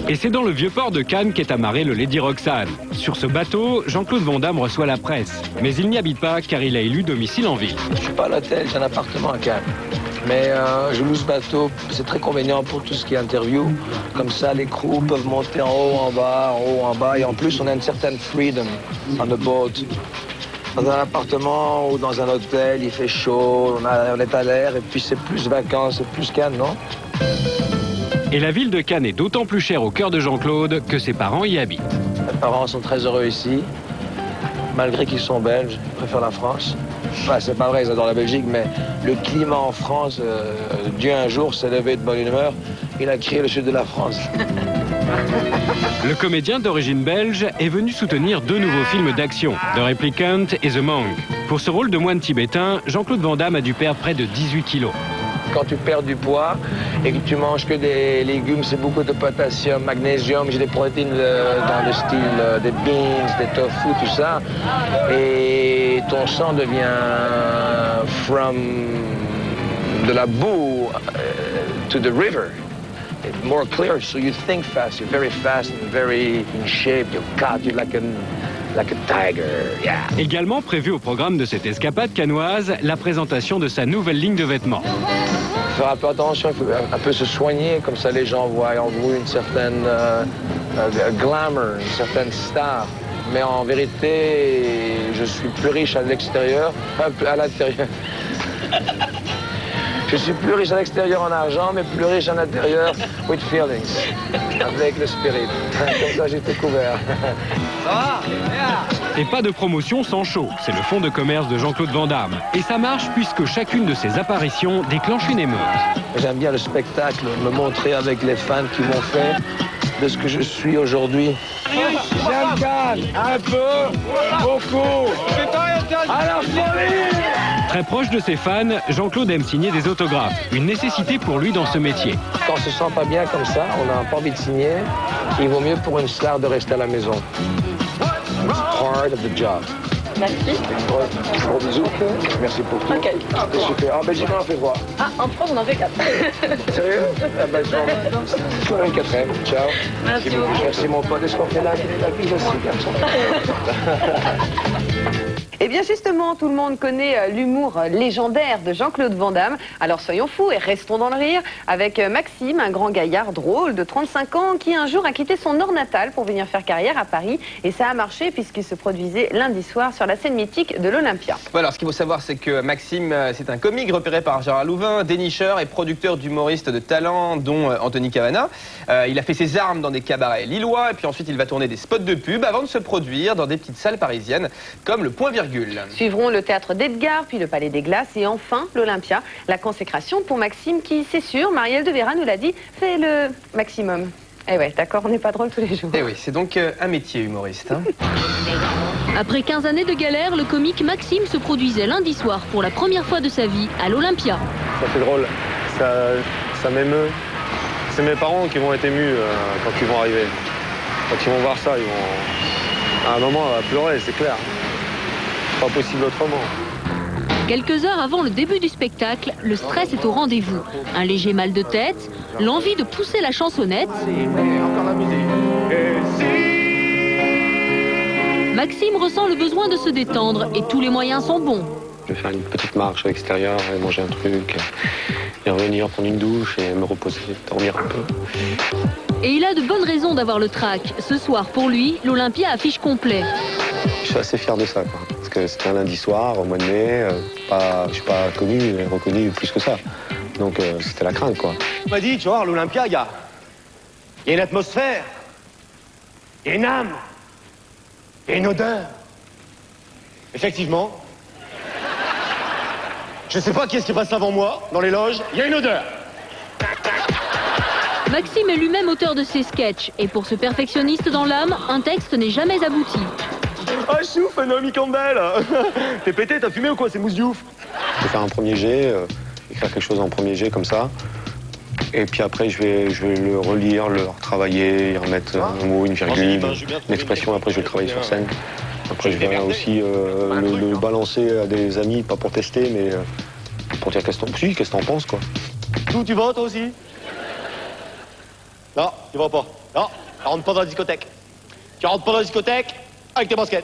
Et c'est dans le vieux port de Cannes qu'est amarré le Lady Roxane. Sur ce bateau, Jean-Claude Van Damme reçoit la presse. Mais il n'y habite pas car il a élu domicile en ville. Je suis pas à l'hôtel, j'ai un appartement à Cannes. Mais je loue ce bateau, c'est très convenient pour tout ce qui est interview. Comme ça, les crews peuvent monter en haut, en bas, en haut, en bas. Et en plus, on a une certaine freedom on the boat. Dans un appartement ou dans un hôtel, il fait chaud, on est à l'air, et puis c'est plus vacances, c'est plus Cannes, non? Et la ville de Cannes est d'autant plus chère au cœur de Jean-Claude que ses parents y habitent. Mes parents sont très heureux ici, malgré qu'ils sont belges, ils préfèrent la France. Enfin, c'est pas vrai, ils adorent la Belgique, mais le climat en France, Dieu un jour s'est levé de bonne humeur, il a créé le sud de la France. Le comédien d'origine belge est venu soutenir 2 nouveaux films d'action, The Replicant et The Monk. Pour ce rôle de moine tibétain, Jean-Claude Van Damme a dû perdre près de 18 kilos. Quand tu perds du poids et que tu manges que des légumes, c'est beaucoup de potassium, magnésium, j'ai des protéines dans le style des beans, des tofu, tout ça. Et ton sang devient from de la boue to the river. It's more clear, so you think fast. You're very fast and very in shape. You're cut, you're like a tiger. Yeah. Également prévu au programme de cette escapade cannoise, la présentation de sa nouvelle ligne de vêtements. Faire un peu attention, il faut un peu se soigner, comme ça les gens voient en vous une certaine glamour, une certaine star. Mais en vérité, je suis plus riche à l'extérieur, à l'intérieur. Je suis plus riche à l'extérieur en argent, mais plus riche à l'intérieur with feelings, avec le spirit. Comme ça, j'ai tout couvert. Et pas de promotion sans show, c'est le fonds de commerce de Jean-Claude Van Damme. Et ça marche puisque chacune de ses apparitions déclenche une émeute. J'aime bien le spectacle, me montrer avec les fans qui m'ont fait de ce que je suis aujourd'hui. J'aime Cannes, un peu, beaucoup, à la folie. Très proche de ses fans, Jean-Claude aime signer des autographes, une nécessité pour lui dans ce métier. Quand on se sent pas bien comme ça, on n'a pas envie de signer, il vaut mieux pour une star de rester à la maison. It's part of the job. Merci. Gros bisous. Merci pour tout. Ok. C'était super. En Belgique, on en fait voir. Ah, en France, on en fait 4. Sérieux? Ah ben, je suis un quatrième. Ciao. Merci beaucoup. Merci mon pote. Est-ce qu'on fait la vie aussi, garçon? Eh bien justement, tout le monde connaît l'humour légendaire de Jean-Claude Van Damme. Alors soyons fous et restons dans le rire avec Maxime, un grand gaillard drôle de 35 ans qui un jour a quitté son nord natal pour venir faire carrière à Paris. Et ça a marché puisqu'il se produisait lundi soir sur la scène mythique de l'Olympia. Voilà, alors ce qu'il faut savoir, c'est que Maxime, c'est un comique repéré par Gérard Louvain, dénicheur et producteur d'humoristes de talent, dont Anthony Cavana. Il a fait ses armes dans des cabarets lillois et puis ensuite il va tourner des spots de pub avant de se produire dans des petites salles parisiennes comme le Point Virgule. Suivront le théâtre d'Edgar, puis le Palais des Glaces et enfin l'Olympia. La consécration pour Maxime qui, c'est sûr, Marielle de Vera nous l'a dit, fait le maximum. Eh ouais, d'accord, on n'est pas drôle tous les jours. Eh oui, c'est donc un métier humoriste. Hein. Après 15 années de galère, le comique Maxime se produisait lundi soir pour la première fois de sa vie à l'Olympia. Ça fait drôle, ça m'émeut. C'est mes parents qui vont être émus quand ils vont arriver. Quand ils vont voir ça, ils vont... À un moment, on va pleurer, c'est clair. Pas possible autrement. Quelques heures avant le début du spectacle, le stress est au rendez-vous. Un léger mal de tête, l'envie de pousser la chansonnette. Maxime ressent le besoin de se détendre et tous les moyens sont bons. Je vais faire une petite marche à l'extérieur et manger un truc. Et revenir prendre une douche et me reposer, dormir un peu. Et il a de bonnes raisons d'avoir le trac. Ce soir, pour lui, l'Olympia affiche complet. Je suis assez fier de ça, quoi. Parce que c'était un lundi soir, au mois de mai. Je suis pas connu, reconnu plus que ça. Donc c'était la crainte, quoi. On m'a dit, tu vois, à l'Olympia, il y a une atmosphère, il y a une âme, il y a une odeur. Effectivement. Je sais pas qui est-ce qui passe avant moi, dans les loges, il y a une odeur. Maxime est lui-même auteur de ses sketchs. Et pour ce perfectionniste dans l'âme, un texte n'est jamais abouti. Ah, chouf, Naomi Campbell. T'es pété, t'as fumé ou quoi? C'est mousse du ouf. Je vais faire un premier jet, écrire quelque chose en premier jet comme ça. Et puis après, je vais le relire, le retravailler, y remettre un mot, une virgule, une expression. Après, je vais le travailler sur scène. Après, je vais aussi le balancer à des amis, pas pour tester, mais pour dire qu'est-ce que t'en penses, quoi. D'où tu vas, toi aussi? Non, tu vas pas. Non, tu rentres pas dans la discothèque. Tu rentres pas dans la discothèque avec tes baskets.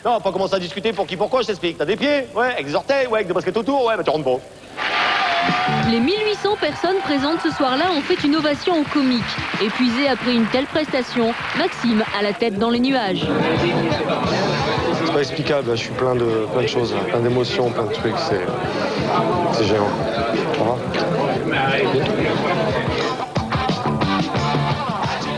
Non, pas commencer à discuter pour qui, pourquoi, je t'explique. T'as des pieds, ouais, avec des orteils, ouais, avec des baskets autour, ouais, bah tu rentres pas. Les 1800 personnes présentes ce soir-là ont fait une ovation aux comiques. Épuisé après une telle prestation, Maxime a la tête dans les nuages. C'est pas explicable, je suis plein de choses, plein d'émotions, plein de trucs, c'est géant.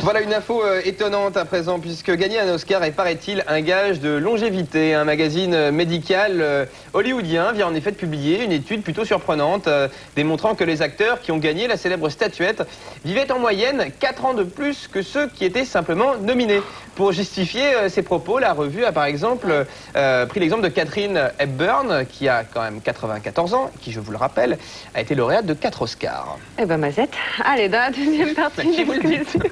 Voilà une info étonnante à présent, puisque gagner un Oscar est, paraît-il, un gage de longévité. Un magazine médical hollywoodien vient en effet de publier une étude plutôt surprenante, démontrant que les acteurs qui ont gagné la célèbre statuette vivaient en moyenne 4 ans de plus que ceux qui étaient simplement nominés. Pour justifier ces propos, la revue a par exemple pris l'exemple de Katharine Hepburn, qui a quand même 94 ans, qui, je vous le rappelle, a été lauréate de 4 Oscars. Eh ben Mazette, allez, dans la deuxième partie d'Exclusive.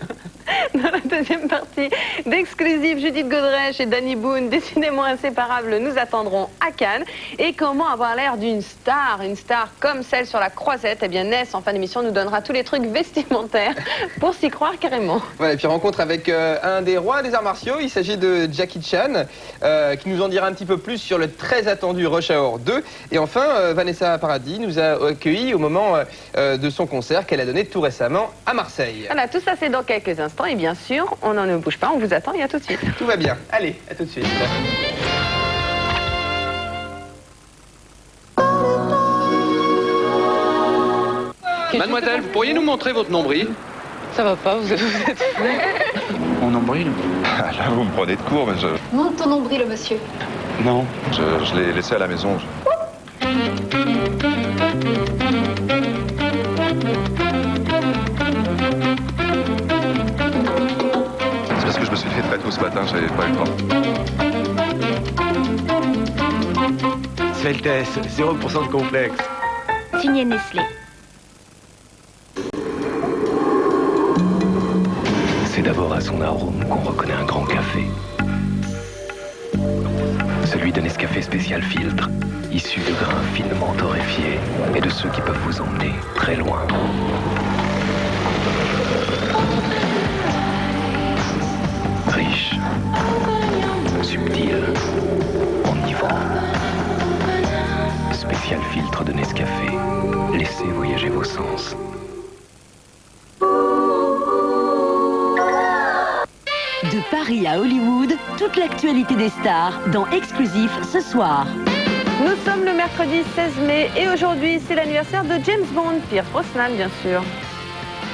Dans la deuxième partie d'Exclusive, Judith Godrèche et Danny Boone, décidément inséparables, nous attendrons à Cannes. Et comment avoir l'air d'une star, une star comme celle sur la croisette? Eh bien Ness, en fin d'émission, nous donnera tous les trucs vestimentaires pour s'y croire carrément. Voilà, et puis rencontre avec un des rois des arts martiaux, il s'agit de Jackie Chan, qui nous en dira un petit peu plus sur le très attendu Rush Hour 2. Et enfin, Vanessa Paradis nous a accueillis au moment de son concert qu'elle a donné tout récemment à Marseille. Voilà, tout ça c'est dans quelques instants. Et bien sûr, on n'en bouge pas, on vous attend et à tout de suite. Tout va bien. Allez, à tout de suite. Mademoiselle, vous pourriez nous montrer votre nombril? Ça va pas, vous êtes Mon nombril? Là, vous me prenez de court, mais je... Monte ton nombril, monsieur. Non, je l'ai laissé à la maison. C'est parce que je me suis fait très tôt ce matin, j'avais pas eu le temps. Sveltesse, 0% de complexe. Signé Nestlé. C'est d'abord à son arôme qu'on reconnaît un grand café. Celui de Nescafé spécial filtre, issu de grains finement torréfiés et de ceux qui peuvent vous emmener très loin. Riche, subtil, enivrant. Spécial filtre de Nescafé. Laissez voyager vos sens. De Paris à Hollywood, toute l'actualité des stars dans Exclusif ce soir. Nous sommes le mercredi 16 mai et aujourd'hui c'est l'anniversaire de James Bond, Pierce Brosnan bien sûr.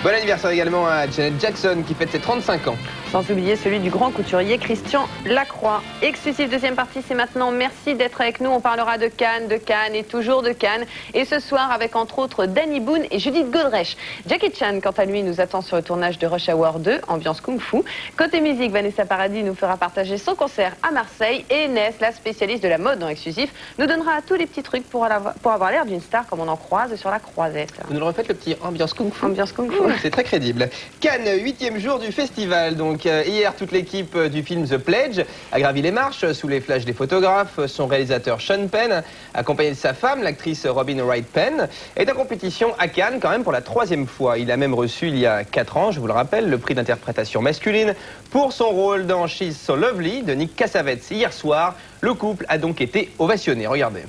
Bon anniversaire également à Janet Jackson qui fête ses 35 ans. Sans oublier celui du grand couturier Christian Lacroix. Exclusif deuxième partie, c'est maintenant. Merci d'être avec nous. On parlera de Cannes et toujours de Cannes. Et ce soir, avec entre autres Danny Boone et Judith Godrèche. Jackie Chan, quant à lui, nous attend sur le tournage de Rush Hour 2, ambiance kung-fu. Côté musique, Vanessa Paradis nous fera partager son concert à Marseille. Et Ness, la spécialiste de la mode dans Exclusif, nous donnera tous les petits trucs pour avoir l'air d'une star comme on en croise sur la croisette. Vous nous le refaites, le petit ambiance kung-fu? Ambiance kung-fu. C'est très crédible. Cannes, 8e jour du festival. Donc hier, toute l'équipe du film The Pledge a gravi les marches sous les flashs des photographes. Son réalisateur Sean Penn, accompagné de sa femme, l'actrice Robin Wright Penn, est en compétition à Cannes quand même pour la 3e fois. Il a même reçu il y a 4 ans, je vous le rappelle, le prix d'interprétation masculine pour son rôle dans She's So Lovely de Nick Cassavetes. Hier soir, le couple a donc été ovationné. Regardez.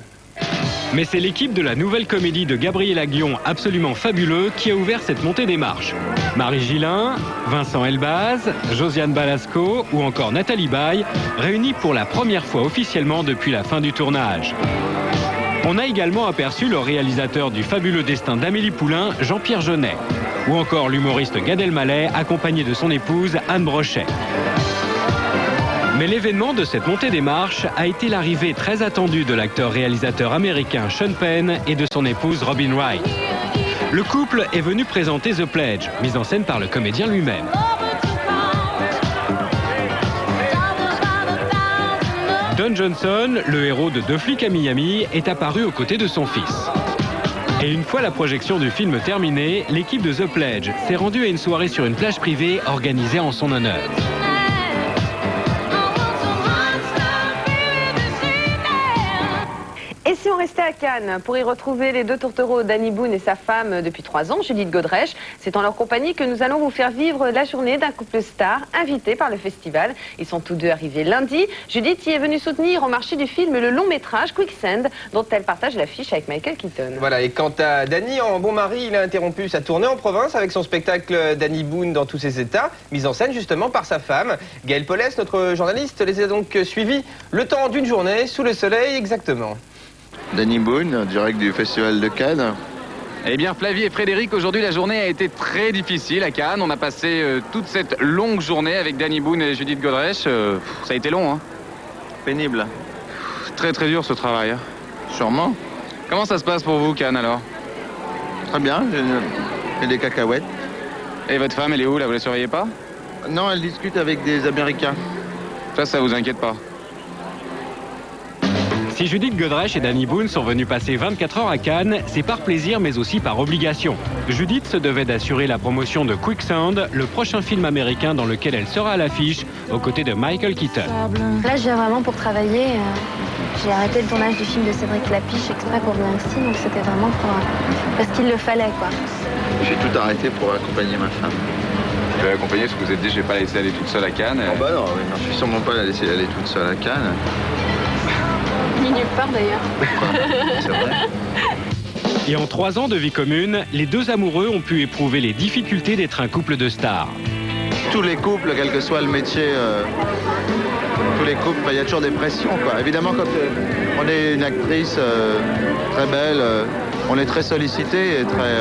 Mais c'est l'équipe de la nouvelle comédie de Gabriel Aguillon, absolument fabuleux, qui a ouvert cette montée des marches. Marie Gillin, Vincent Elbaz, Josiane Balasco ou encore Nathalie Baye, réunis pour la première fois officiellement depuis la fin du tournage. On a également aperçu le réalisateur du fabuleux destin d'Amélie Poulain, Jean-Pierre Jeunet, ou encore l'humoriste Gad Elmaleh, accompagné de son épouse Anne Brochet. Mais l'événement de cette montée des marches a été l'arrivée très attendue de l'acteur-réalisateur américain Sean Penn et de son épouse Robin Wright. Le couple est venu présenter The Pledge, mise en scène par le comédien lui-même. Don Johnson, le héros de 2 flics à Miami, est apparu aux côtés de son fils. Et une fois la projection du film terminée, l'équipe de The Pledge s'est rendue à une soirée sur une plage privée organisée en son honneur. Et si vont rester à Cannes pour y retrouver les deux tourtereaux Danny Boone et sa femme depuis 3 ans, Judith Godrèche. C'est en leur compagnie que nous allons vous faire vivre la journée d'un couple star invité par le festival. Ils sont tous deux arrivés lundi. Judith y est venue soutenir au marché du film le long métrage Quicksand, dont elle partage l'affiche avec Michael Keaton. Voilà, et quant à Danny, en bon mari, il a interrompu sa tournée en province avec son spectacle Danny Boone dans tous ses états, mise en scène justement par sa femme. Gaël Paulès, notre journaliste, les a donc suivis le temps d'une journée sous le soleil exactement. Danny Boone, direct du Festival de Cannes. Eh bien, Flavie et Frédéric, aujourd'hui, la journée a été très difficile à Cannes. On a passé toute cette longue journée avec Danny Boone et Judith Godrèche. Ça a été long, hein. Pénible. Très, très dur, ce travail. Hein. Sûrement. Comment ça se passe pour vous, Cannes, alors? Très bien, j'ai des cacahuètes. Et votre femme, elle est où, là? Vous la surveillez pas? Non, elle discute avec des Américains. Ça vous inquiète pas? Si Judith Godrèche et Danny Boone sont venus passer 24 heures à Cannes, c'est par plaisir mais aussi par obligation. Judith se devait d'assurer la promotion de Quicksand, le prochain film américain dans lequel elle sera à l'affiche, aux côtés de Michael Keaton. Là, je viens vraiment pour travailler. J'ai arrêté le tournage du film de Cédric Lapiche exprès pour venir ici, donc c'était vraiment parce qu'il le fallait, quoi. J'ai tout arrêté pour accompagner ma femme. Vous l'avez accompagnée parce que vous êtes dit, je vais pas la laisser aller toute seule à Cannes. Oh bah non, je suis sûrement pas la laisser aller toute seule à Cannes. Ni nulle part d'ailleurs. C'est vrai. Et en 3 ans de vie commune, les deux amoureux ont pu éprouver les difficultés d'être un couple de stars. Tous les couples, quel que soit le métier, tous les couples, il y a toujours des pressions, quoi. Évidemment, quand on est une actrice très belle, on est très sollicité et très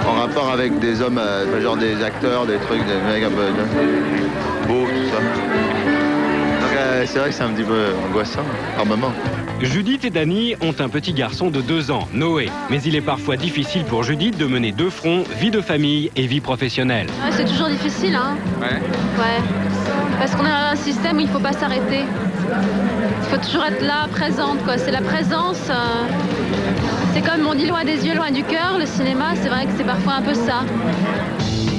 en rapport avec des hommes, genre des acteurs, des trucs, des mecs un peu beaux, tout ça. Donc c'est vrai que c'est un petit peu angoissant par moment. Judith et Danny ont un petit garçon de 2 ans, Noé. Mais il est parfois difficile pour Judith de mener 2 fronts, vie de famille et vie professionnelle. Ouais, c'est toujours difficile, hein. Ouais. Ouais. Parce qu'on est dans un système où il ne faut pas s'arrêter. Il faut toujours être là, présente, quoi. C'est la présence. C'est comme on dit loin des yeux, loin du cœur. Le cinéma, c'est vrai que c'est parfois un peu ça.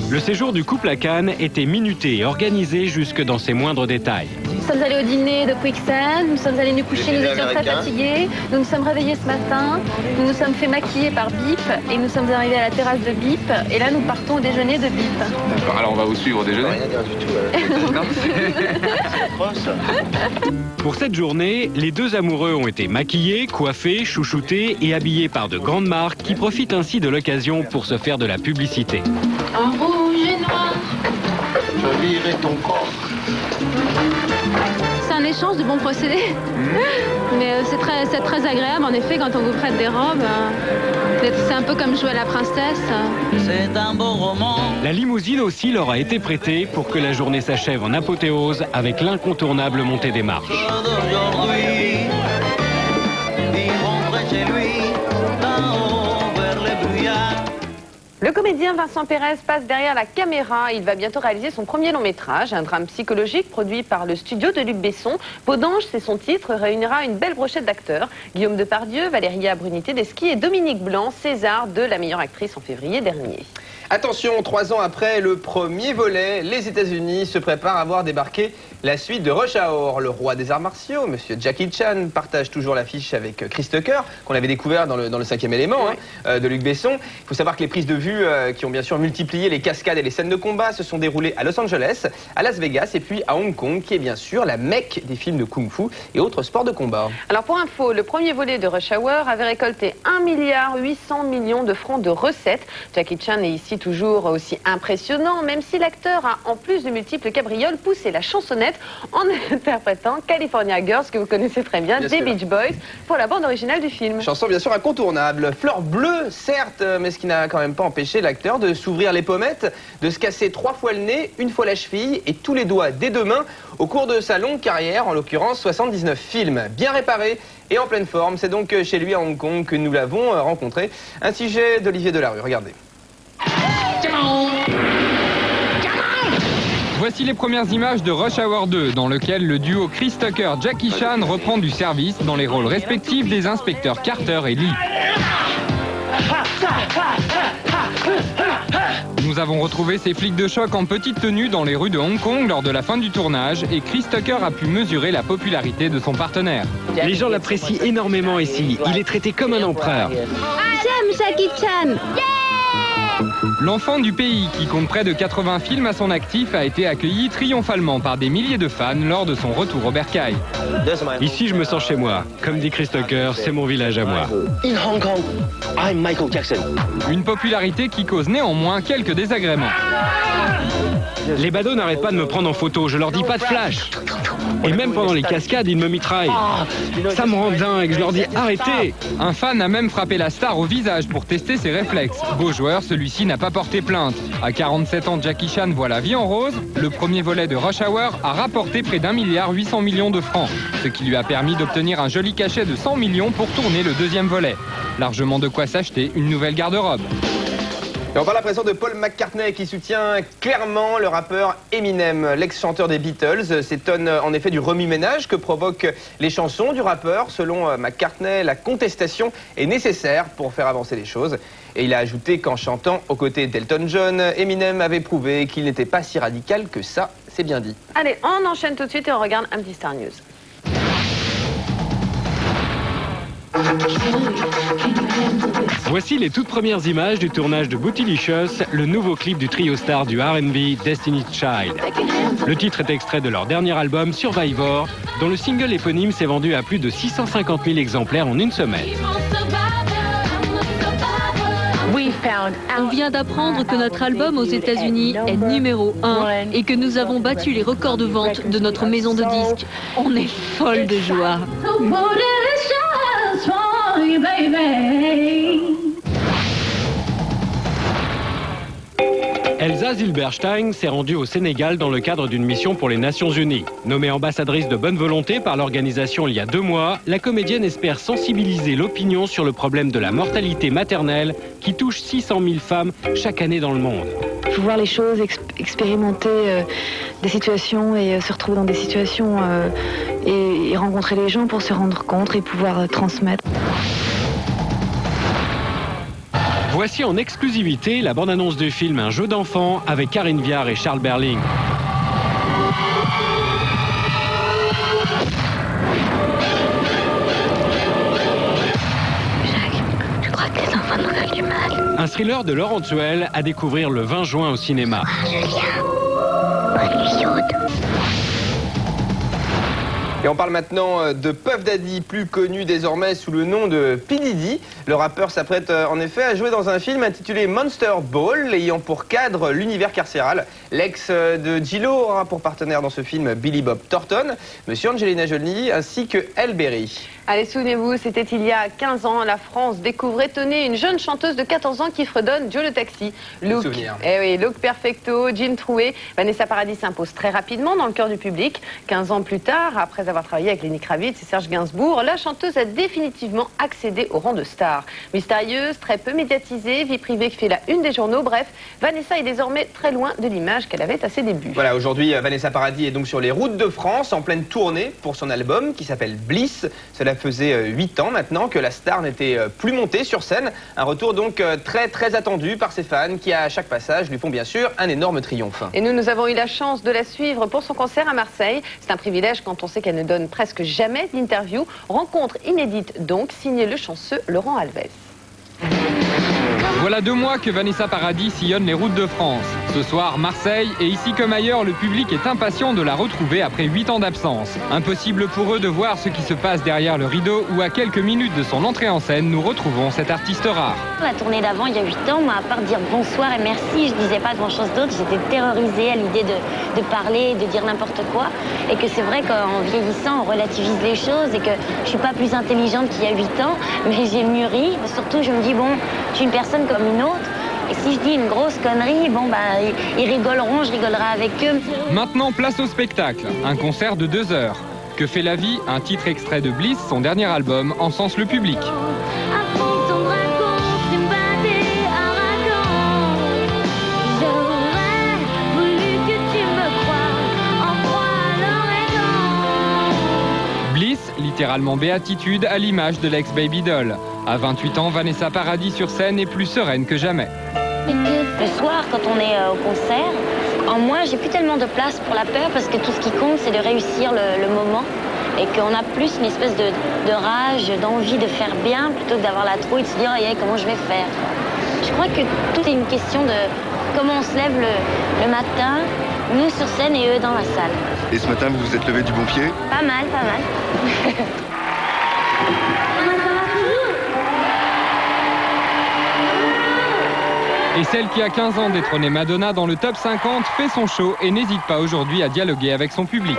Le séjour du couple à Cannes était minuté et organisé jusque dans ses moindres détails. Nous sommes allés au dîner de Quicksand, nous sommes allés nous coucher, nous étions très fatigués. Nous nous sommes réveillés ce matin, nous nous sommes fait maquiller par Bip et nous sommes arrivés à la terrasse de Bip. Et là, nous partons au déjeuner de Bip. D'accord, alors on va vous suivre au déjeuner. Rien dire du tout. Non, Pour cette journée, les deux amoureux ont été maquillés, coiffés, chouchoutés et habillés par de grandes marques qui profitent ainsi de l'occasion pour se faire de la publicité. En rouge et noir. Je lirai ton corps. C'est un échange de bons procédés. Mais c'est très agréable, en effet, quand on vous prête des robes. C'est un peu comme jouer à la princesse. C'est un beau roman. La limousine aussi leur a été prêtée pour que la journée s'achève en apothéose avec l'incontournable montée des marches. D'aujourd'hui, il rentrait chez lui, là-haut vers les brouillards. Le comédien Vincent Pérez passe derrière la caméra. Il va bientôt réaliser son premier long métrage, un drame psychologique produit par le studio de Luc Besson. Peau d'ange, c'est son titre, réunira une belle brochette d'acteurs. Guillaume Depardieu, Valéria Bruni-Tedeschi et Dominique Blanc, César de la meilleure actrice en février dernier. Attention, 3 ans après le premier volet, les États-Unis se préparent à voir débarquer la suite de Rush Hour. Le roi des arts martiaux, monsieur Jackie Chan, partage toujours l'affiche avec Chris Tucker, qu'on avait découvert dans le 5e élément de Luc Besson. Il faut savoir que les prises de vue qui ont bien sûr multiplié les cascades et les scènes de combat se sont déroulées à Los Angeles, à Las Vegas et puis à Hong Kong, qui est bien sûr la Mecque des films de kung-fu et autres sports de combat. Alors pour info, le premier volet de Rush Hour avait récolté 1,8 milliard de francs de recettes. Jackie Chan est ici toujours aussi impressionnant, même si l'acteur a, en plus de multiples cabrioles, poussé la chansonnette en interprétant California Girls, que vous connaissez très bien, des Beach Boys, pour la bande originale du film. Chanson bien sûr incontournable. Fleur bleue, certes, mais ce qui n'a quand même pas empêché l'acteur de s'ouvrir les pommettes, de se casser 3 fois le nez, 1 fois la cheville et tous les doigts des 2 mains au cours de sa longue carrière, en l'occurrence 79 films. Bien réparé et en pleine forme, c'est donc chez lui à Hong Kong que nous l'avons rencontré. Un sujet d'Olivier Delarue, regardez. Voici les premières images de Rush Hour 2, dans lequel le duo Chris Tucker-Jackie Chan reprend du service dans les rôles respectifs des inspecteurs Carter et Lee. Nous avons retrouvé ces flics de choc en petite tenue dans les rues de Hong Kong lors de la fin du tournage et Chris Tucker a pu mesurer la popularité de son partenaire. Les gens l'apprécient énormément ici. Il est traité comme un empereur. J'aime Jackie Chan. L'enfant du pays, qui compte près de 80 films à son actif, a été accueilli triomphalement par des milliers de fans lors de son retour au bercail. Ici, je me sens chez moi. Comme dit Chris Tucker, c'est mon village à moi. In Hong Kong, I'm Michael Jackson. Une popularité qui cause néanmoins quelques désagréments. Les badauds n'arrêtent pas de me prendre en photo, je leur dis pas de flash. Et même pendant les cascades, ils me mitraillent. Ça me rend dingue, je leur dis arrêtez. Un fan a même frappé la star au visage pour tester ses réflexes. Beau joueur, celui-ci n'a pas porté plainte. À 47 ans, Jackie Chan voit la vie en rose. Le premier volet de Rush Hour a rapporté près d'1,8 milliard de francs, ce qui lui a permis d'obtenir un joli cachet de 100 millions pour tourner le deuxième volet. Largement de quoi s'acheter une nouvelle garde-robe. Et on parle à présent de Paul McCartney qui soutient clairement le rappeur Eminem. L'ex-chanteur des Beatles s'étonne en effet du remue-ménage que provoquent les chansons du rappeur. Selon McCartney, la contestation est nécessaire pour faire avancer les choses. Et il a ajouté qu'en chantant aux côtés d'Elton John, Eminem avait prouvé qu'il n'était pas si radical que ça. C'est bien dit. Allez, on enchaîne tout de suite et on regarde un petit Star News. Voici les toutes premières images du tournage de Bootylicious, le nouveau clip du trio star du R&B Destiny's Child. Le titre est extrait de leur dernier album Survivor, dont le single éponyme s'est vendu à plus de 650 000 exemplaires en une semaine. On vient d'apprendre que notre album aux États-Unis est numéro 1 et que nous avons battu les records de vente de notre maison de disques. On est folle de joie. Elsa Zilberstein s'est rendue au Sénégal dans le cadre d'une mission pour les Nations Unies. Nommée ambassadrice de bonne volonté par l'organisation il y a 2 mois, la comédienne espère sensibiliser l'opinion sur le problème de la mortalité maternelle qui touche 600 000 femmes chaque année dans le monde. Il faut voir les choses, expérimenter des situations et se retrouver dans des situations et rencontrer les gens pour se rendre compte et pouvoir transmettre. Voici en exclusivité la bande-annonce du film Un jeu d'enfant avec Karine Viard et Charles Berling. Jacques, je crois que les enfants nous veulent du mal. Un thriller de Laurent Tuel à découvrir le 20 juin au cinéma. Et on parle maintenant de Puff Daddy, plus connu désormais sous le nom de P. Diddy. Le rappeur s'apprête en effet à jouer dans un film intitulé Monster Ball, ayant pour cadre l'univers carcéral. L'ex de J-Lo aura pour partenaire dans ce film Billy Bob Thornton, Monsieur Angelina Jolie ainsi que Elle Berry. Allez, souvenez-vous, c'était il y a 15 ans, la France découvre étonnée une jeune chanteuse de 14 ans qui fredonne Joe le Taxi. Look, look perfecto, jean troué. Vanessa Paradis s'impose très rapidement dans le cœur du public. 15 ans plus tard, après avoir travaillé avec Lenny Kravitz et Serge Gainsbourg, la chanteuse a définitivement accédé au rang de star. Mystérieuse, très peu médiatisée, vie privée qui fait la une des journaux. Bref, Vanessa est désormais très loin de l'image qu'elle avait à ses débuts. Voilà, aujourd'hui, Vanessa Paradis est donc sur les routes de France en pleine tournée pour son album qui s'appelle Bliss. Cela faisait 8 ans maintenant que la star n'était plus montée sur scène. Un retour donc très attendu par ses fans qui à chaque passage lui font bien sûr un énorme triomphe. Et nous avons eu la chance de la suivre pour son concert à Marseille. C'est un privilège quand on sait qu'elle ne donne presque jamais d'interview. Rencontre inédite donc, signée le chanceux Laurent Alves. Voilà 2 mois que Vanessa Paradis sillonne les routes de France. Ce soir, Marseille, et ici comme ailleurs, le public est impatient de la retrouver après 8 ans d'absence. Impossible pour eux de voir ce qui se passe derrière le rideau où à quelques minutes de son entrée en scène, nous retrouvons cet artiste rare. La tournée d'avant, il y a 8 ans, moi, à part dire bonsoir et merci, je disais pas grand chose d'autre. J'étais terrorisée à l'idée de parler, de dire n'importe quoi. Et que c'est vrai qu'en vieillissant, on relativise les choses et que je suis pas plus intelligente qu'il y a 8 ans, mais j'ai mûri. Surtout, je me dis, bon, je suis une personne comme une autre. Et si je dis une grosse connerie, bon, bah, ils rigoleront, je rigolerai avec eux. Maintenant, place au spectacle. Un concert de 2 heures. Que fait la vie? Un titre extrait de Bliss, son dernier album, encense le public. Bliss, littéralement béatitude à l'image de l'ex-Baby Doll. À 28 ans, Vanessa Paradis sur scène est plus sereine que jamais. Le soir, quand on est au concert, en moi, j'ai plus tellement de place pour la peur parce que tout ce qui compte, c'est de réussir le moment. Et qu'on a plus une espèce de rage, d'envie de faire bien, plutôt que d'avoir la trouille, de se dire oh, comment je vais faire. Je crois que tout est une question de comment on se lève le matin, nous sur scène et eux dans la salle. Et ce matin, vous vous êtes levé du bon pied? Pas mal, pas mal. Et celle qui a 15 ans détrôné Madonna dans le top 50 fait son show et n'hésite pas aujourd'hui à dialoguer avec son public.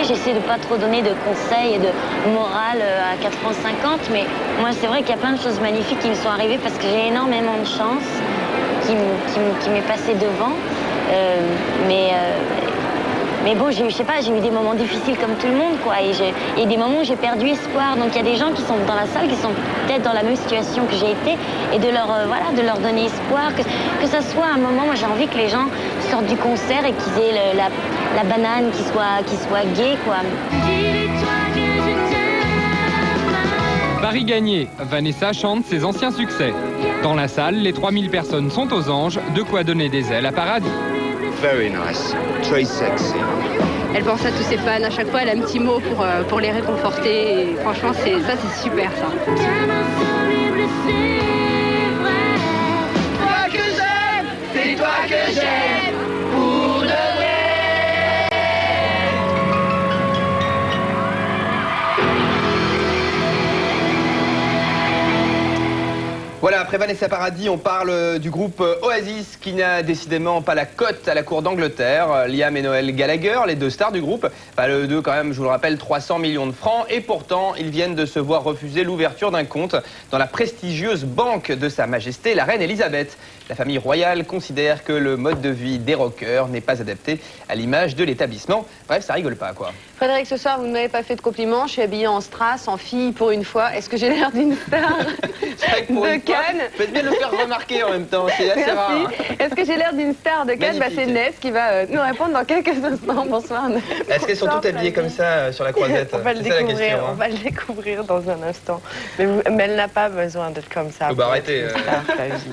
J'essaie de pas trop donner de conseils et de morale à 4 ans 50, mais moi c'est vrai qu'il y a plein de choses magnifiques qui me sont arrivées parce que j'ai énormément de chance qui m'est passé devant. Mais bon, je sais pas, j'ai eu des moments difficiles comme tout le monde, quoi. Et des moments où j'ai perdu espoir. Donc il y a des gens qui sont dans la salle, qui sont peut-être dans la même situation que j'ai été, et de leur donner espoir, que ça soit un moment. Moi, j'ai envie que les gens sortent du concert et qu'ils aient la banane qui soit gaie, quoi. Paris gagné, Vanessa chante ses anciens succès. Dans la salle, les 3000 personnes sont aux anges, de quoi donner des ailes à Paradis. Very nice, très sexy. Elle pense à tous ses fans, à chaque fois elle a un petit mot pour les réconforter. Et franchement, c'est super ça. Toi que j'aime, c'est toi que j'aime, pour de vrai. Voilà, après Vanessa Paradis, on parle du groupe Oasis qui n'a décidément pas la cote à la cour d'Angleterre. Liam et Noel Gallagher, les deux stars du groupe, le deux quand même, je vous le rappelle, 300 millions de francs. Et pourtant, ils viennent de se voir refuser l'ouverture d'un compte dans la prestigieuse banque de Sa Majesté, la Reine Elisabeth. La famille royale considère que le mode de vie des rockers n'est pas adapté à l'image de l'établissement. Bref, ça rigole pas, quoi. Frédéric, ce soir, vous ne m'avez pas fait de compliments. Je suis habillée en strass, en fille pour une fois. Est-ce que j'ai l'air d'une star de Cannes? Faites bien de le faire remarquer en même temps, c'est assez rare. Hein. Est-ce que j'ai l'air d'une star de Cannes? C'est Ness qui va nous répondre dans quelques instants. Bonsoir. Est-ce qu'elles sont toutes habillées comme ça sur la croisette? On va le découvrir, on va le découvrir dans un instant. Mais elle n'a pas besoin d'être comme ça. Bah arrêtez,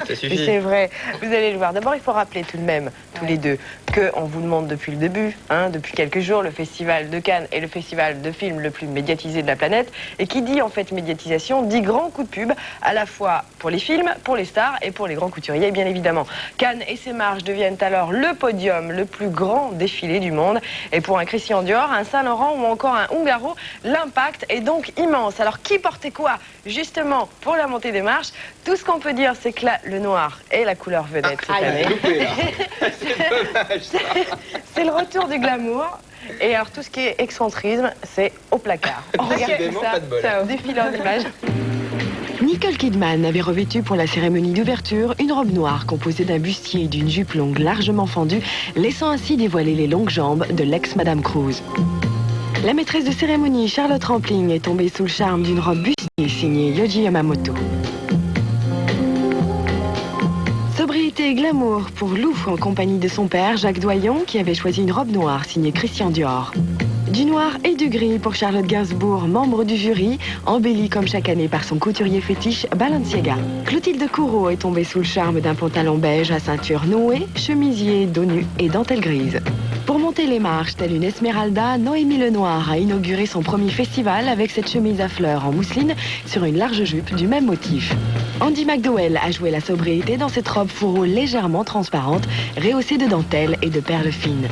ça suffit. C'est vrai, vous allez le voir. D'abord, il faut rappeler tout de même, tous les deux, qu'on vous demande depuis le début, depuis quelques jours, le festival de Cannes est le festival de films le plus médiatisé de la planète. Et qui dit en fait médiatisation, dit grand coup de pub, à la fois pour les films, pour les stars et pour les grands couturiers, bien évidemment. Cannes et ses marches deviennent alors le podium, le plus grand défilé du monde. Et pour un Christian Dior, un Saint Laurent ou encore un Ungaro, l'impact est donc immense. Alors qui portait quoi, justement, pour la montée des marches? Tout ce qu'on peut dire, c'est que le noir est la couleur vedette cette année. C'est le retour du glamour. Et alors tout ce qui est excentrisme, c'est au placard. On regarde ça, défilé en images. Nicole Kidman avait revêtu pour la cérémonie d'ouverture une robe noire composée d'un bustier et d'une jupe longue largement fendue, laissant ainsi dévoiler les longues jambes de l'ex-Madame Cruise. La maîtresse de cérémonie, Charlotte Rampling, est tombée sous le charme d'une robe bustier signée Yohji Yamamoto. Sobriété et glamour pour Lou en compagnie de son père, Jacques Doyon, qui avait choisi une robe noire signée Christian Dior. Du noir et du gris pour Charlotte Gainsbourg, membre du jury, embellie comme chaque année par son couturier fétiche Balenciaga. Clotilde Courreau est tombée sous le charme d'un pantalon beige à ceinture nouée, chemisier, dos nu et dentelle grise. Pour monter les marches, telle une Esmeralda, Noémie Lenoir a inauguré son premier festival avec cette chemise à fleurs en mousseline sur une large jupe du même motif. Andy McDowell a joué la sobriété dans cette robe fourreau légèrement transparente, rehaussée de dentelles et de perles fines.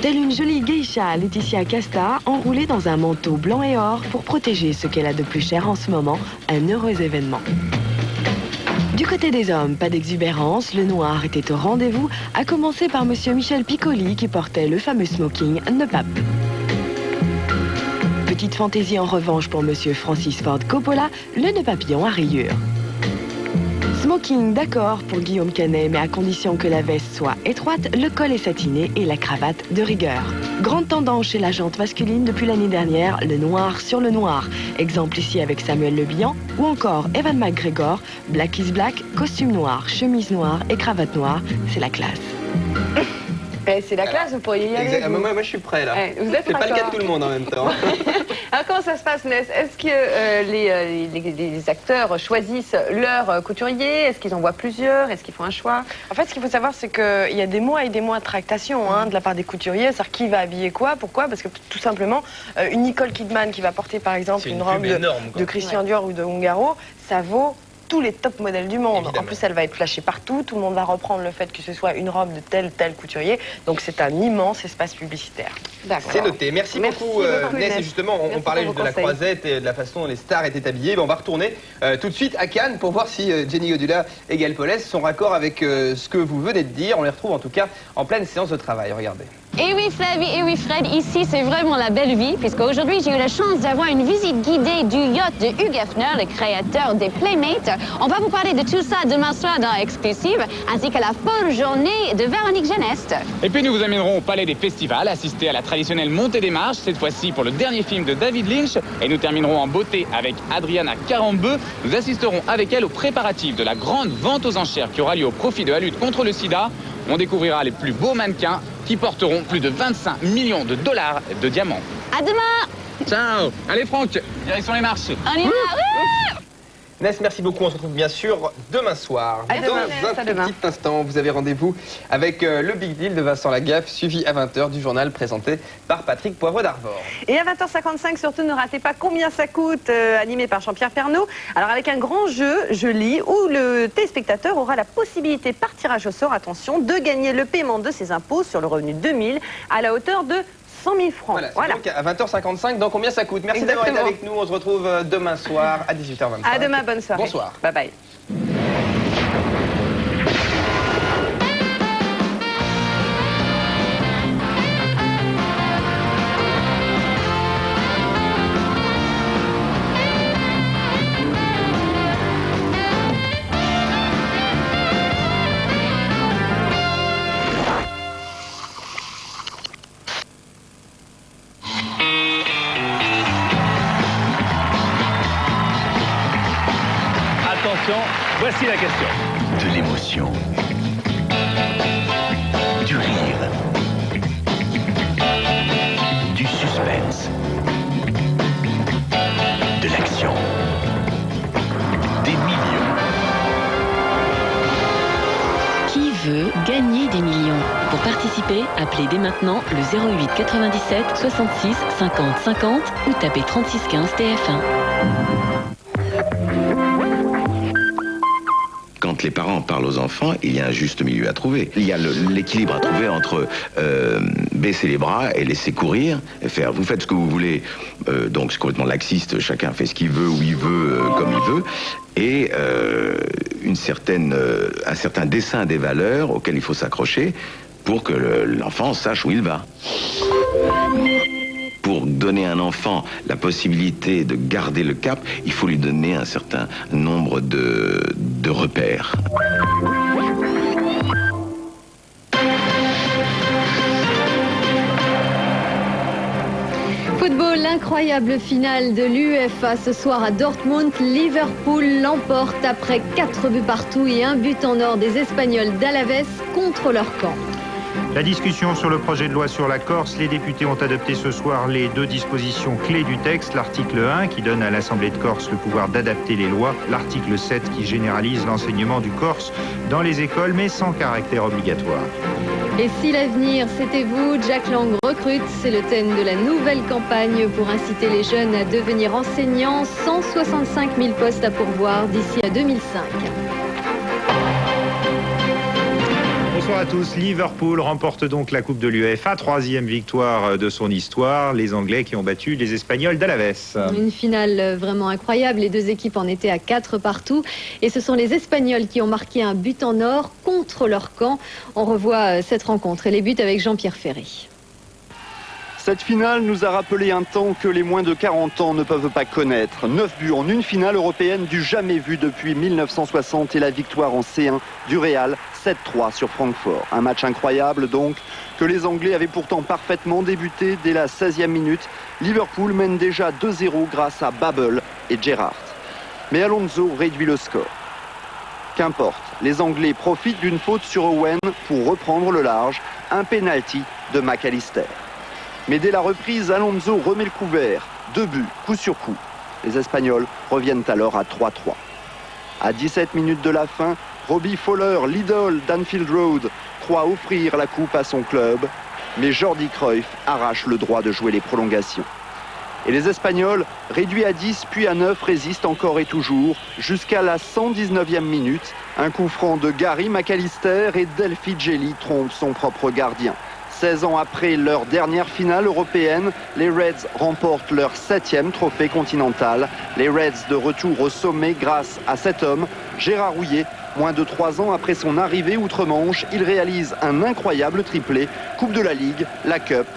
Telle une jolie geisha, Laetitia Casta, enroulée dans un manteau blanc et or pour protéger ce qu'elle a de plus cher en ce moment, un heureux événement. Du côté des hommes, pas d'exubérance, le noir était au rendez-vous, à commencer par monsieur Michel Piccoli qui portait le fameux smoking Ne Pape. Petite fantaisie en revanche pour monsieur Francis Ford Coppola, le nœud papillon à rayures. Smoking d'accord pour Guillaume Canet, mais à condition que la veste soit étroite, le col est satiné et la cravate de rigueur. Grande tendance chez la gente masculine depuis l'année dernière, le noir sur le noir. Exemple ici avec Samuel Le Bihan ou encore Evan McGregor, Black is Black, costume noir, chemise noire et cravate noire, c'est la classe. C'est la classe, vous pourriez y aller. Moi, je suis prêt là. Vous êtes C'est pas le cas de tout le monde en même temps. Alors comment ça se passe, Ness? Est-ce que les acteurs choisissent leur couturier? Est-ce qu'ils en voient plusieurs? Est-ce qu'ils font un choix? En fait, ce qu'il faut savoir, c'est qu'il y a des mois et des mois de tractation de la part des couturiers. C'est-à-dire qui va habiller quoi? Pourquoi? Parce que tout simplement, une Nicole Kidman qui va porter par exemple une robe de Christian Dior ou de Ungaro, ça vaut tous les top modèles du monde. Évidemment. En plus, elle va être flashée partout. Tout le monde va reprendre le fait que ce soit une robe de tel couturier. Donc, c'est un immense espace publicitaire. C'est noté. Merci beaucoup, Ness. Et justement, on parlait de la croisette et de la façon dont les stars étaient habillées. On va retourner tout de suite à Cannes pour voir si Jenny Godula et Gaël Paulès sont raccord avec ce que vous venez de dire. On les retrouve en tout cas en pleine séance de travail. Regardez. Et oui Flavie, et oui Fred, ici c'est vraiment la belle vie, puisqu'aujourd'hui j'ai eu la chance d'avoir une visite guidée du yacht de Hugh Hefner, le créateur des Playmates. On va vous parler de tout ça demain soir dans Exclusive, ainsi qu'à la folle journée de Véronique Geneste. Et puis nous vous amènerons au Palais des Festivals, assister à la traditionnelle montée des marches, cette fois-ci pour le dernier film de David Lynch. Et nous terminerons en beauté avec Adriana Carambeu. Nous assisterons avec elle aux préparatifs de la grande vente aux enchères qui aura lieu au profit de la lutte contre le sida. On découvrira les plus beaux mannequins qui porteront plus de 25 millions de dollars de diamants. À demain. Ciao. Allez Franck, direction les marches. On y va. Ness, merci beaucoup. On se retrouve bien sûr demain soir. Dans un petit instant, vous avez rendez-vous avec le Big Deal de Vincent Lagaffe, suivi à 20h du journal présenté par Patrick Poivre d'Arvor. Et à 20h55, surtout, ne ratez pas Combien ça coûte, animé par Jean-Pierre Pernaut. Alors avec un grand jeu, je lis, où le téléspectateur aura la possibilité par tirage au sort, attention, de gagner le paiement de ses impôts sur le revenu 2000 à la hauteur de 100 000 francs. Voilà. Donc à 20h55, dans Combien ça coûte. Merci d'avoir été avec nous. On se retrouve demain soir à 18h25. À demain, bonne soirée. Bonsoir. Bye bye. Voici la question. De l'émotion. Du rire. Du suspense. De l'action. Des millions. Qui veut gagner des millions? Pour participer, appelez dès maintenant le 08 97 66 50 50 ou tapez 36 15 TF1. Quand les parents parlent aux enfants, il y a un juste milieu à trouver. Il y a l'équilibre à trouver entre baisser les bras et laisser courir, et faire vous faites ce que vous voulez, donc c'est complètement laxiste, chacun fait ce qu'il veut, où il veut, comme il veut, et un certain dessin des valeurs auxquelles il faut s'accrocher pour que l'enfant sache où il va. Pour donner à un enfant la possibilité de garder le cap, il faut lui donner un certain nombre de repères. Football, l'incroyable finale de l'UEFA ce soir à Dortmund. Liverpool l'emporte après 4 buts partout et 1 but en or des Espagnols d'Alaves contre leur camp. La discussion sur le projet de loi sur la Corse, les députés ont adopté ce soir les 2 dispositions clés du texte. L'article 1 qui donne à l'Assemblée de Corse le pouvoir d'adapter les lois. L'article 7 qui généralise l'enseignement du corse dans les écoles mais sans caractère obligatoire. Et si l'avenir c'était vous, Jack Lang recrute, c'est le thème de la nouvelle campagne pour inciter les jeunes à devenir enseignants. 165 000 postes à pourvoir d'ici à 2005. Bonsoir à tous. Liverpool remporte donc la Coupe de l'UEFA, 3e victoire de son histoire. Les Anglais qui ont battu les Espagnols d'Alaves. Une finale vraiment incroyable. Les 2 équipes en étaient à 4 partout. Et ce sont les Espagnols qui ont marqué un but en or contre leur camp. On revoit cette rencontre et les buts avec Jean-Pierre Ferry. Cette finale nous a rappelé un temps que les moins de 40 ans ne peuvent pas connaître. 9 buts en une finale européenne du jamais vu depuis 1960 et la victoire en C1 du Real, 7-3 sur Francfort. Un match incroyable donc, que les Anglais avaient pourtant parfaitement débuté dès la 16e minute. Liverpool mène déjà 2-0 grâce à Babel et Gerrard. Mais Alonso réduit le score. Qu'importe, Les Anglais profitent d'une faute sur Owen pour reprendre le large. Un pénalty de McAllister. Mais dès la reprise, Alonso remet le couvert. 2 buts, coup sur coup. Les Espagnols reviennent alors à 3-3. À 17 minutes de la fin, Robbie Fowler, l'idole d'Anfield Road, croit offrir la coupe à son club. Mais Jordi Cruyff arrache le droit de jouer les prolongations. Et les Espagnols, réduits à 10 puis à 9, résistent encore et toujours jusqu'à la 119e minute. Un coup franc de Gary McAllister et Del Figelli trompe son propre gardien. 16 ans après leur dernière finale européenne, les Reds remportent leur 7e trophée continental. Les Reds de retour au sommet grâce à cet homme, Gérard Houllier. Moins de 3 ans après son arrivée outre-Manche, il réalise un incroyable triplé, Coupe de la Ligue, la Cup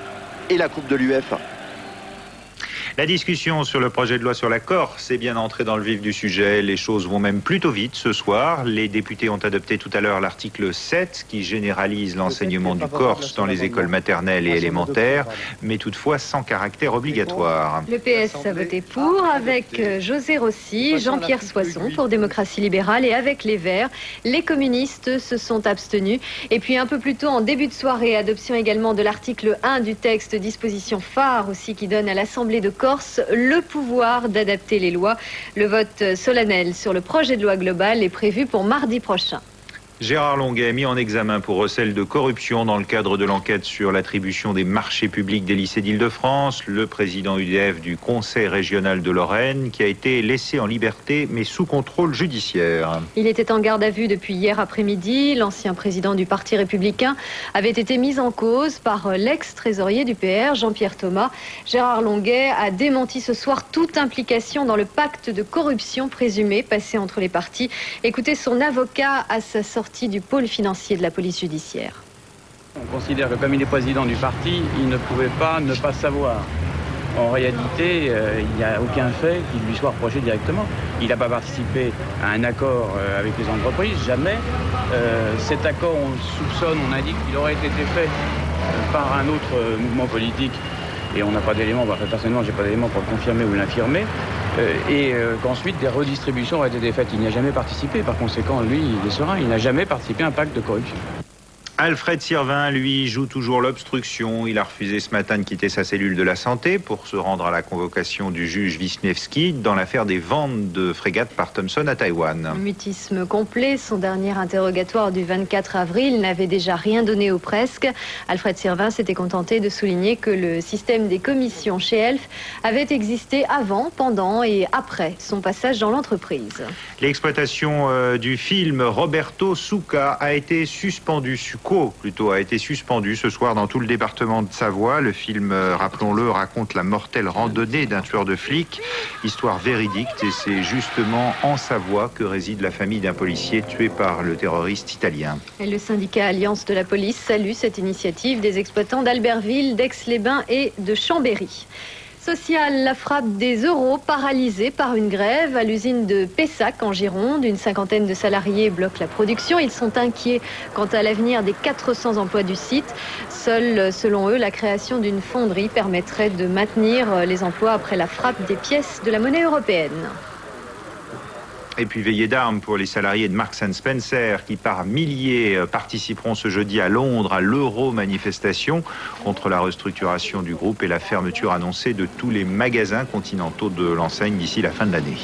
et la Coupe de l'UEFA. La discussion sur le projet de loi sur la Corse est bien entrée dans le vif du sujet. Les choses vont même plutôt vite ce soir. Les députés ont adopté tout à l'heure l'article 7 qui généralise l'enseignement du corse dans les écoles maternelles et élémentaires, mais toutefois sans caractère obligatoire. Le PS a voté pour avec José Rossi, Jean-Pierre Soisson pour Démocratie libérale et avec les Verts. Les communistes se sont abstenus. Et puis un peu plus tôt en début de soirée, adoption également de l'article 1 du texte, disposition phare aussi qui donne à l'Assemblée de Corse le pouvoir d'adapter les lois. Le vote solennel sur le projet de loi global est prévu pour mardi prochain. Gérard Longuet, mis en examen pour recel de corruption dans le cadre de l'enquête sur l'attribution des marchés publics des lycées d'Île-de-France, le président UDF du Conseil régional de Lorraine, qui a été laissé en liberté mais sous contrôle judiciaire. Il était en garde à vue depuis hier après-midi. L'ancien président du Parti républicain avait été mis en cause par l'ex-trésorier du PR, Jean-Pierre Thomas. Gérard Longuet a démenti ce soir toute implication dans le pacte de corruption présumé passé entre les partis. Écoutez son avocat à sa sortie du pôle financier de la police judiciaire. On considère que comme il est président du parti, il ne pouvait pas ne pas savoir. En réalité, il n'y a aucun fait qui lui soit reproché directement. Il n'a pas participé à un accord avec les entreprises, jamais. Cet accord, on soupçonne, on indique qu'il aurait été fait par un autre mouvement politique. Et on n'a pas d'éléments, personnellement, je n'ai pas d'éléments pour le confirmer ou l'infirmer. Et qu'ensuite des redistributions auraient été faites. Il n'y a jamais participé, par conséquent, lui, il est serein, il n'a jamais participé à un pacte de corruption. Alfred Sirvin, lui, joue toujours l'obstruction. Il a refusé ce matin de quitter sa cellule de la santé pour se rendre à la convocation du juge Wisniewski dans l'affaire des ventes de frégates par Thomson à Taïwan. Mutisme complet. Son dernier interrogatoire du 24 avril n'avait déjà rien donné ou presque. Alfred Sirvin s'était contenté de souligner que le système des commissions chez Elf avait existé avant, pendant et après son passage dans l'entreprise. L'exploitation du film Roberto Succa a été suspendue. A été suspendu ce soir dans tout le département de Savoie. Le film, rappelons-le, raconte la mortelle randonnée d'un tueur de flics. Histoire véridique, et c'est justement en Savoie que réside la famille d'un policier tué par le terroriste italien. Et le syndicat Alliance de la police salue cette initiative des exploitants d'Albertville, d'Aix-les-Bains et de Chambéry. Social, la frappe des euros paralysés par une grève à l'usine de Pessac en Gironde. Une cinquantaine de salariés bloquent la production. Ils sont inquiets quant à l'avenir des 400 emplois du site. Seule, selon eux, la création d'une fonderie permettrait de maintenir les emplois après la frappe des pièces de la monnaie européenne. Et puis veillée d'armes pour les salariés de Marks & Spencer qui par milliers participeront ce jeudi à Londres à l'Euro-manifestation contre la restructuration du groupe et la fermeture annoncée de tous les magasins continentaux de l'enseigne d'ici la fin de l'année.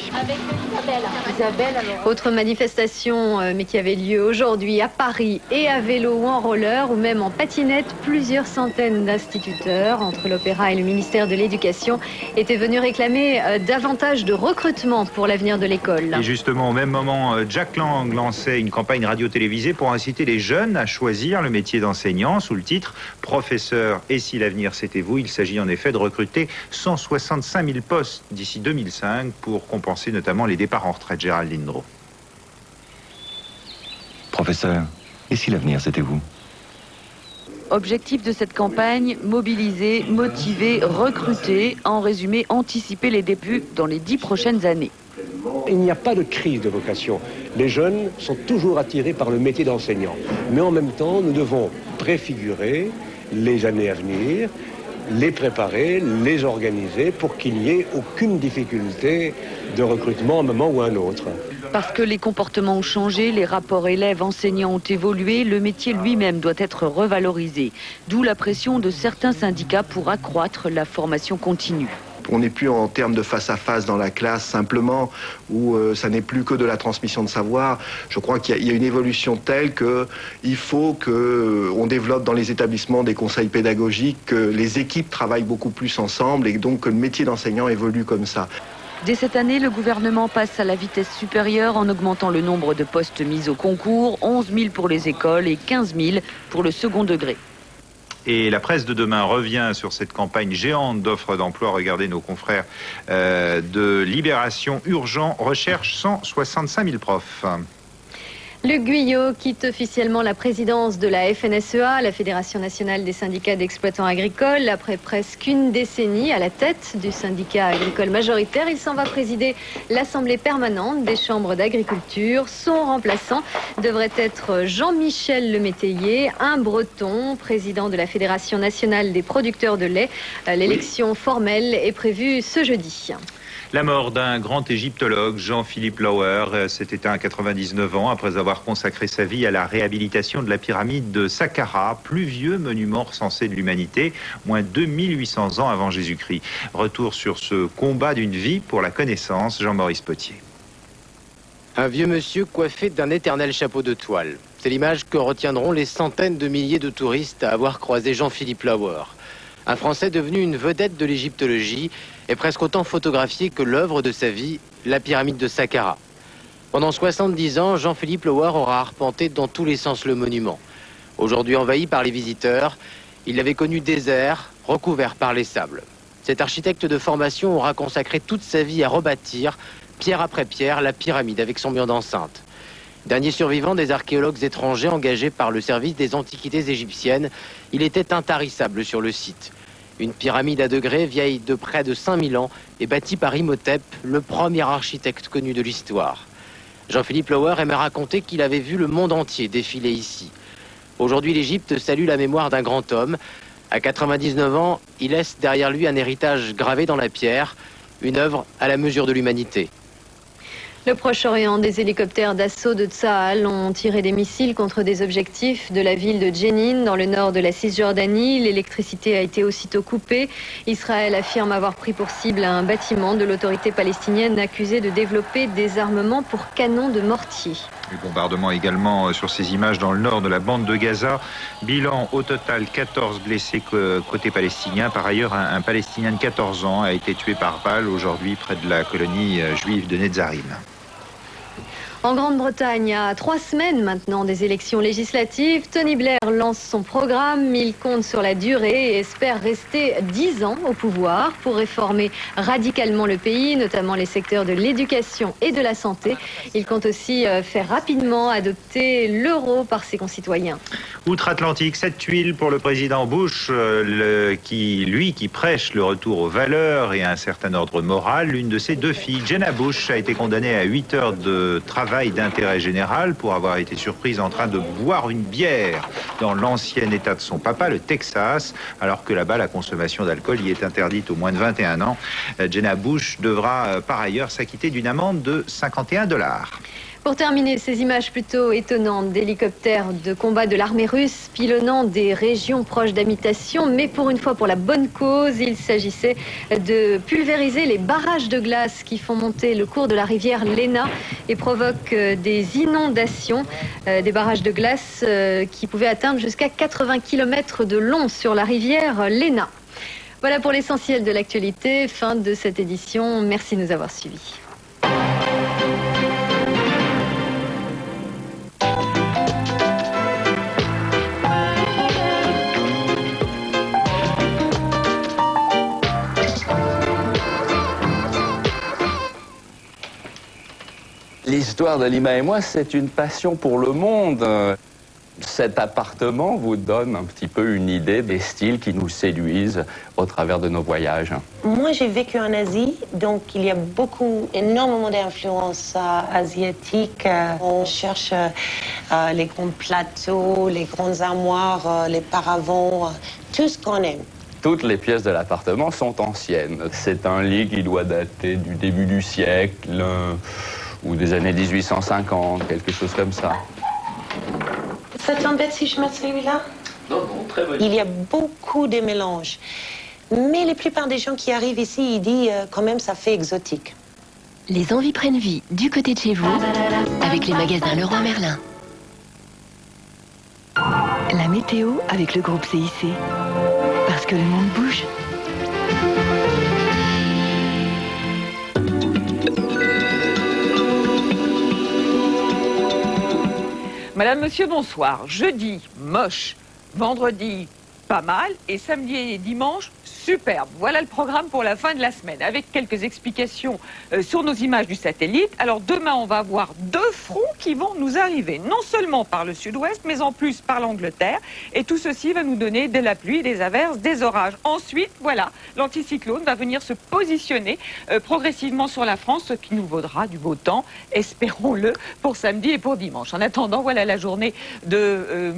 Autre manifestation mais qui avait lieu aujourd'hui à Paris et à vélo ou en roller ou même en patinette. Plusieurs centaines d'instituteurs entre l'Opéra et le ministère de l'Éducation étaient venus réclamer davantage de recrutement pour l'avenir de l'école. Justement, au même moment, Jack Lang lançait une campagne radio-télévisée pour inciter les jeunes à choisir le métier d'enseignant sous le titre « Professeur, et si l'avenir c'était vous ?» Il s'agit en effet de recruter 165 000 postes d'ici 2005 pour compenser notamment les départs en retraite. Gérald Lindro. Professeur, et si l'avenir c'était vous? Objectif de cette campagne, mobiliser, motiver, recruter, en résumé, anticiper les débuts dans les 10 prochaines années. Il n'y a pas de crise de vocation. Les jeunes sont toujours attirés par le métier d'enseignant. Mais en même temps, nous devons préfigurer les années à venir les préparer, les organiser pour qu'il n'y ait aucune difficulté de recrutement à un moment ou à un autre. Parce que les comportements ont changé, les rapports élèves-enseignants ont évolué, le métier lui-même doit être revalorisé. D'où la pression de certains syndicats pour accroître la formation continue. On n'est plus en termes de face à face dans la classe simplement, où ça n'est plus que de la transmission de savoir. Je crois qu'il y a une évolution telle qu'il faut qu'on développe dans les établissements des conseils pédagogiques, que les équipes travaillent beaucoup plus ensemble et donc que le métier d'enseignant évolue comme ça. Dès cette année, le gouvernement passe à la vitesse supérieure en augmentant le nombre de postes mis au concours, 11 000 pour les écoles et 15 000 pour le second degré. Et la presse de demain revient sur cette campagne géante d'offres d'emploi. Regardez nos confrères de Libération. Urgent recherche 165 000 profs. Luc Guyot quitte officiellement la présidence de la FNSEA, la Fédération nationale des syndicats d'exploitants agricoles. Après presque une décennie à la tête du syndicat agricole majoritaire, il s'en va présider l'Assemblée permanente des chambres d'agriculture. Son remplaçant devrait être Jean-Michel Lemétayer, un Breton, président de la Fédération nationale des producteurs de lait. L'élection formelle est prévue ce jeudi. La mort d'un grand égyptologue, Jean-Philippe Lauer, s'est éteint à 99 ans après avoir consacré sa vie à la réhabilitation de la pyramide de Saqqara, plus vieux monument recensé de l'humanité, moins 2800 ans avant Jésus-Christ. Retour sur ce combat d'une vie pour la connaissance, Jean-Maurice Potier. Un vieux monsieur coiffé d'un éternel chapeau de toile. C'est l'image que retiendront les centaines de milliers de touristes à avoir croisé Jean-Philippe Lauer. Un Français devenu une vedette de l'égyptologie est presque autant photographié que l'œuvre de sa vie, la pyramide de Saqqara. Pendant 70 ans, Jean-Philippe Lauer aura arpenté dans tous les sens le monument. Aujourd'hui envahi par les visiteurs, il l'avait connu désert, recouvert par les sables. Cet architecte de formation aura consacré toute sa vie à rebâtir, pierre après pierre, la pyramide avec son mur d'enceinte. Dernier survivant des archéologues étrangers engagés par le service des antiquités égyptiennes, il était intarissable sur le site. Une pyramide à degrés vieille de près de 5000 ans et bâtie par Imhotep, le premier architecte connu de l'histoire. Jean-Philippe Lauer aimait raconter qu'il avait vu le monde entier défiler ici. Aujourd'hui, l'Égypte salue la mémoire d'un grand homme. À 99 ans, il laisse derrière lui un héritage gravé dans la pierre, une œuvre à la mesure de l'humanité. Le Proche-Orient, des hélicoptères d'assaut de Tsahal ont tiré des missiles contre des objectifs de la ville de Jenin, dans le nord de la Cisjordanie. L'électricité a été aussitôt coupée. Israël affirme avoir pris pour cible un bâtiment de l'autorité palestinienne accusé de développer des armements pour canons de mortier. Le bombardement également sur ces images dans le nord de la bande de Gaza. Bilan au total 14 blessés côté palestinien. Par ailleurs, un Palestinien de 14 ans a été tué par balle aujourd'hui près de la colonie juive de Netzarim. En Grande-Bretagne, à 3 semaines maintenant des élections législatives, Tony Blair lance son programme. Il compte sur la durée et espère rester 10 ans au pouvoir pour réformer radicalement le pays, notamment les secteurs de l'éducation et de la santé. Il compte aussi faire rapidement adopter l'euro par ses concitoyens. Outre-Atlantique, cette tuile pour le président Bush, qui prêche le retour aux valeurs et à un certain ordre moral. L'une de ses deux filles, Jenna Bush, a été condamnée à 8 heures de travail d'intérêt général pour avoir été surprise en train de boire une bière dans l'ancien état de son papa, le Texas, alors que là-bas la consommation d'alcool y est interdite aux moins de 21 ans. Jenna Bush devra par ailleurs s'acquitter d'une amende de $51. Pour terminer, ces images plutôt étonnantes d'hélicoptères de combat de l'armée russe pilonnant des régions proches d'habitation, mais pour une fois pour la bonne cause, il s'agissait de pulvériser les barrages de glace qui font monter le cours de la rivière Lena et provoquent des inondations, des barrages de glace qui pouvaient atteindre jusqu'à 80 km de long sur la rivière Lena. Voilà pour l'essentiel de l'actualité, fin de cette édition. Merci de nous avoir suivis. L'histoire de Lima et moi, c'est une passion pour le monde. Cet appartement vous donne un petit peu une idée des styles qui nous séduisent au travers de nos voyages. Moi, j'ai vécu en Asie, donc il y a énormément d'influences asiatiques. On cherche les grands plateaux, les grandes armoires, les paravents, tout ce qu'on aime. Toutes les pièces de l'appartement sont anciennes. C'est un lit qui doit dater du début du siècle ou des années 1850, quelque chose comme ça. Ça t'embête si je mets celui-là? Non, non, très bon. Il y a beaucoup de mélanges. Mais la plupart des gens qui arrivent ici, ils disent quand même ça fait exotique. Les envies prennent vie du côté de chez vous avec les magasins Leroy Merlin. La météo avec le groupe CIC. Parce que le monde bouge. Madame, monsieur, bonsoir. Jeudi, moche. Vendredi, pas mal. Et samedi et dimanche, superbe. Voilà le programme pour la fin de la semaine, avec quelques explications sur nos images du satellite. Alors demain, on va avoir 2 fronts qui vont nous arriver, non seulement par le sud-ouest, mais en plus par l'Angleterre. Et tout ceci va nous donner de la pluie, des averses, des orages. Ensuite, voilà, l'anticyclone va venir se positionner progressivement sur la France, ce qui nous vaudra du beau temps, espérons-le, pour samedi et pour dimanche. En attendant, voilà la journée de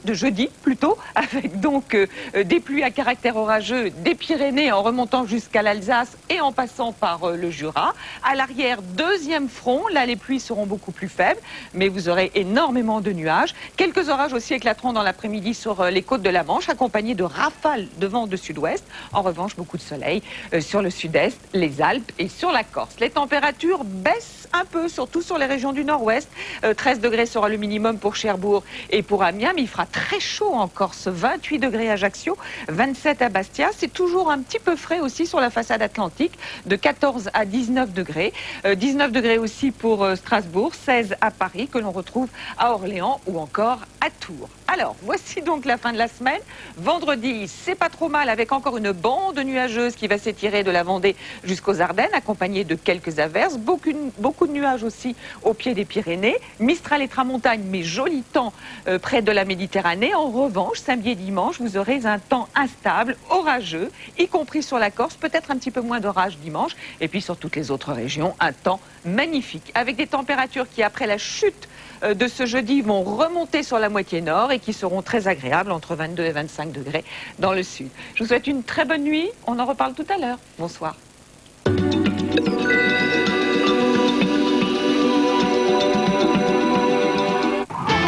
jeudi plutôt, avec donc des pluies à caractère orageux des Pyrénées en remontant jusqu'à l'Alsace et en passant par le Jura. À l'arrière, 2e front. Là, les pluies seront beaucoup plus faibles, mais vous aurez énormément de nuages. Quelques orages aussi éclateront dans l'après-midi sur les côtes de la Manche, accompagnés de rafales de vent de sud-ouest. En revanche, beaucoup de soleil sur le sud-est, les Alpes et sur la Corse. Les températures baissent un peu, surtout sur les régions du nord-ouest. 13 degrés sera le minimum pour Cherbourg et pour Amiens, mais il fera très chaud en Corse. 28 degrés à Ajaccio, 27 à Bastia. C'est toujours un petit peu frais aussi sur la façade atlantique, de 14 à 19 degrés. 19 degrés aussi pour Strasbourg, 16 à Paris, que l'on retrouve à Orléans ou encore à Tours. Alors, voici donc la fin de la semaine. Vendredi, c'est pas trop mal, avec encore une bande nuageuse qui va s'étirer de la Vendée jusqu'aux Ardennes, accompagnée de quelques averses. Beaucoup de nuages aussi au pied des Pyrénées. Mistral et tramontagne, mais joli temps près de la Méditerranée. En revanche, samedi et dimanche, vous aurez un temps instable, orageux, y compris sur la Corse, peut-être un petit peu moins d'orage dimanche, et puis sur toutes les autres régions, un temps magnifique, avec des températures qui, après la chute de ce jeudi, vont remonter sur la moitié nord et qui seront très agréables, entre 22 et 25 degrés dans le sud. Je vous souhaite une très bonne nuit, on en reparle tout à l'heure. Bonsoir.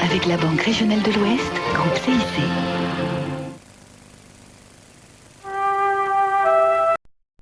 Avec la Banque régionale de l'Ouest, groupe CIC.